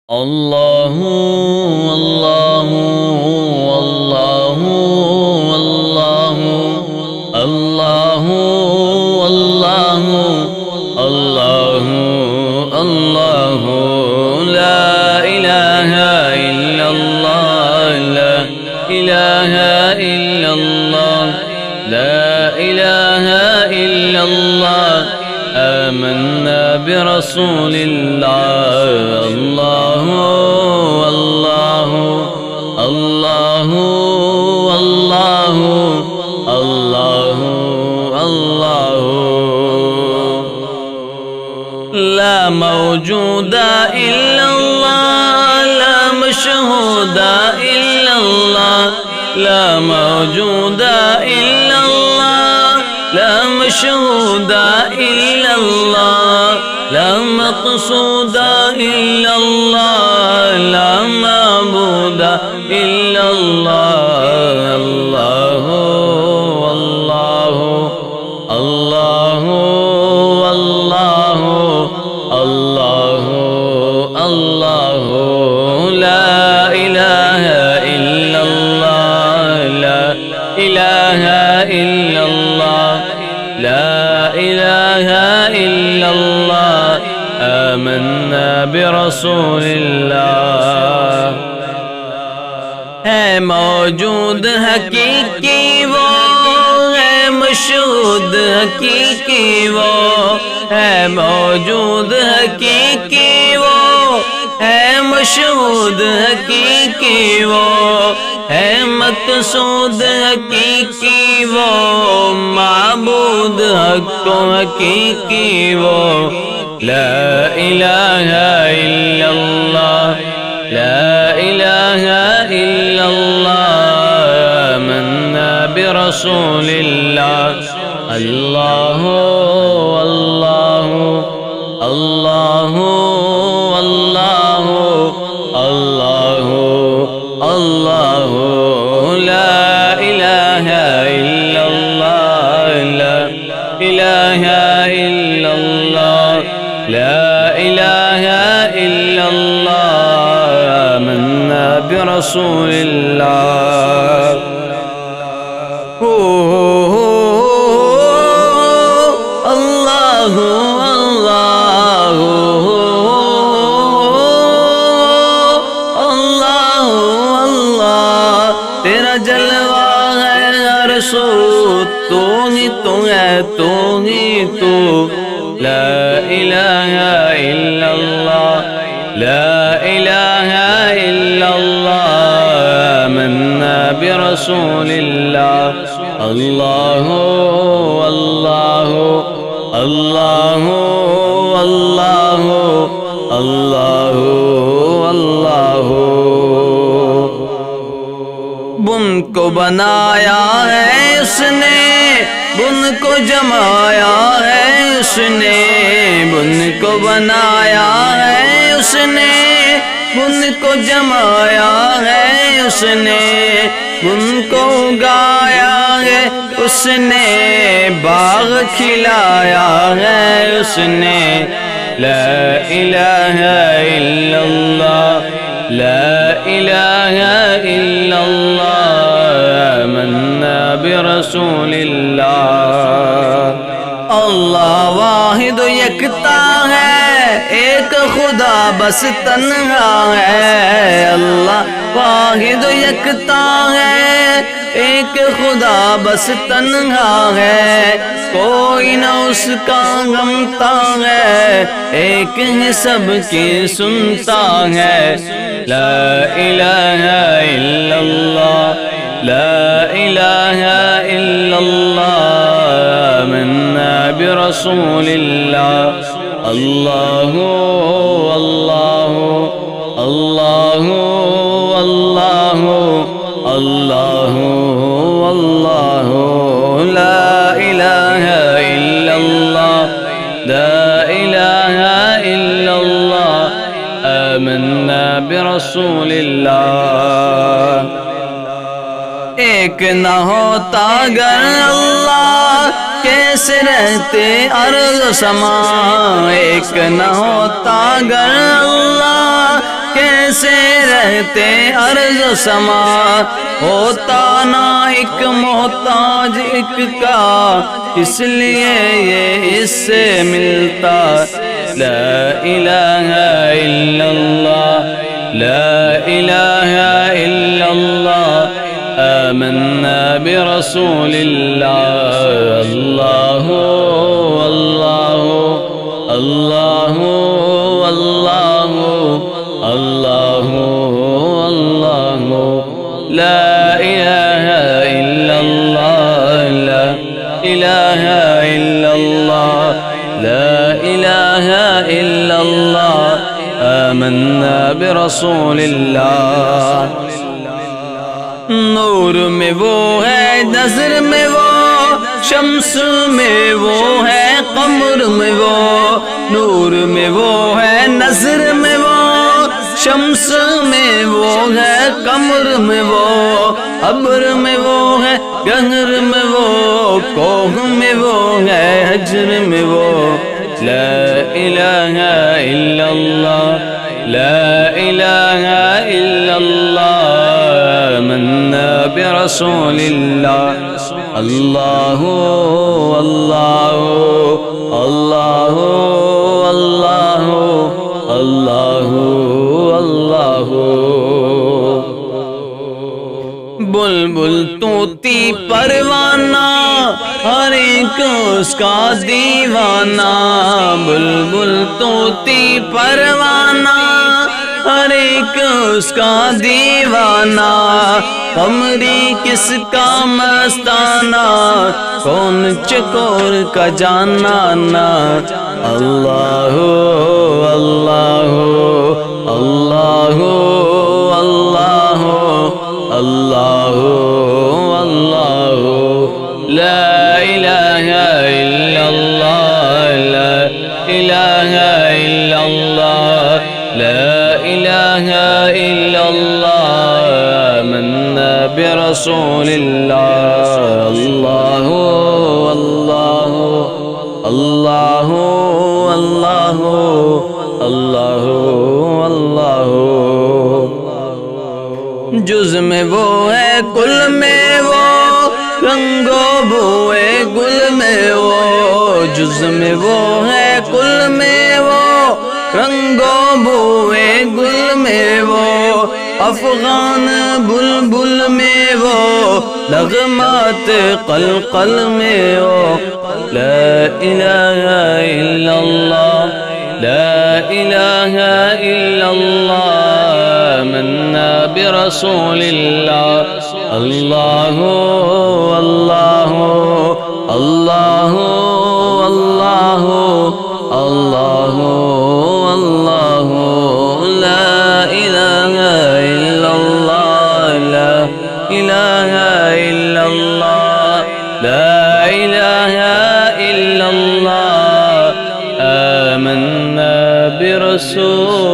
اللہ اللہ اللہ اللہ اللہ اللہ اللہ اللہ لا الہ الا اللہ لا الہ الا اللہ لا الہ الا اللہ آمنا برسول اللہ اللہ اللہ اللہ اللہ اللہ اللہ لا موجود الا اللہ لا مشہود الا اللہ لا موجود الا اللہ لا مشہود الا اللہ لا مقصود الا اللہ لا معبود الا اللہ اللہ اللہ اللہ اللہ اللہ لا الہ الا اللہ لا الہ الا اللہ لا الہ الا اللہ آمنا برسول اللہ ہے موجود حقیقی وہ ہے مشہود حقیقی وہ ہے موجود حقیقی وہ ہے مشہود حقیقی وہ ہے مقصود حقیقی وہ معبود حق حقیقی وہ لا الہ الا اللہ لا الہ الا اللہ آمنا برسول اللہ اللہ اللہ اللہ اللہ اللہ اللہ لا الہ الا اللہ لا الہ الا اللہ لا الہ الا اللہ آمنا برسول اللہ اللہ اللہ اللہ اللہ تیرا جلوہ ہے ہر سو تو ہی تو ہے تو ہی تو لا الہ الا اللہ لا الہ الا اللہ آمنا برسول اللہ اللہ اللہ اللہ اللہ اللہ اللہ بن کو بنایا ہے اس نے بن کو جمایا ہے اس نے بن کو بنایا ہے اس نے بن کو جمایا ہے اس نے بن کو اگایا ہے اس نے باغ کھلایا ہے اس نے لا الہ الا اللہ لا الہ الا اللہ آمنا برسول اللہ اللہ واحد یکتا ہے ایک خدا بس تنہا ہے اللہ واحد یکتا ہے ایک خدا بس تنہا ہے کوئی نہ اس کا غمتا ہے ایک ہی سب کی سنتا ہے لا الہ الا اللہ لا الہ الا اللہ آمنا برسول اللہ اللہ اللہ اللہ اللہ اللہ اللہ لا الہ الا اللہ لا الہ الا اللہ آمنا برسول اللہ ایک نہ ہوتا اگر اللہ کیسے رہتے ارض و سما ایک نہ ہوتا اگر اللہ کیسے رہتے ارض و سما، ہوتا نہ ایک محتاج ایک کا، اس لیے یہ اس سے ملتا۔ لا الہ الا اللہ، لا الہ الا اللہ، آمنا برسول اللہ۔ اللہ اللہ اللہ اللہ اللہ اللہ، لا الہ الا اللہ، لا الہ الا اللہ، لا الہ الا اللہ، آمنا برسول اللہ۔ نور میں وہ ہے، نظر میں وہ، شمس میں وہ ہے، قمر میں وہ، نور میں وہ ہے، نظر میں وہ، شمس میں وہ ہے، قمر میں وہ، ابر میں وہ ہے، گہر میں وہ، کوہ میں وہ ہے، حجر میں وہ۔ لا الہ الا اللہ، لا الہ الا اللہ، آمنا برسول اللہ۔ اللہ اللہ اللہ اللہ اللہ اللہ۔ بلبل طوطی پروانہ، ہر ایک اس کا دیوانہ، بلبل طوطی پروانہ، ہر ایک اس کا دیوانہ، قمری کس کا مستانہ، کون چکور کا جانانا۔ اللہ اللہ اللہ اللہ اللہ اللہ، لا الہ الا اللہ، لا الہ الا اللہ، لا الہ الا اللہ، آمنا برسول اللہ۔ اللہ اللہ اللہ اللہ اللہ اللہ، جز میں وہ ہے، کل میں وہ، رنگ و بوئے گل میں وہ، جز میں وہ ہے، کل میں وہ، رنگ و بوئے گل میں وہ، افغان بلبل میں وہ، نغمات قلقل میں وہ۔ لا الہ الا اللہ، لا الہ الا اللہ، آمنا برسول اللہ۔ اللہ اللہ اللہ اللہ اللہ اللہ، لا الہ الا اللہ، لا الہ الا اللہ، لا الہ الا اللہ، آمنا برسول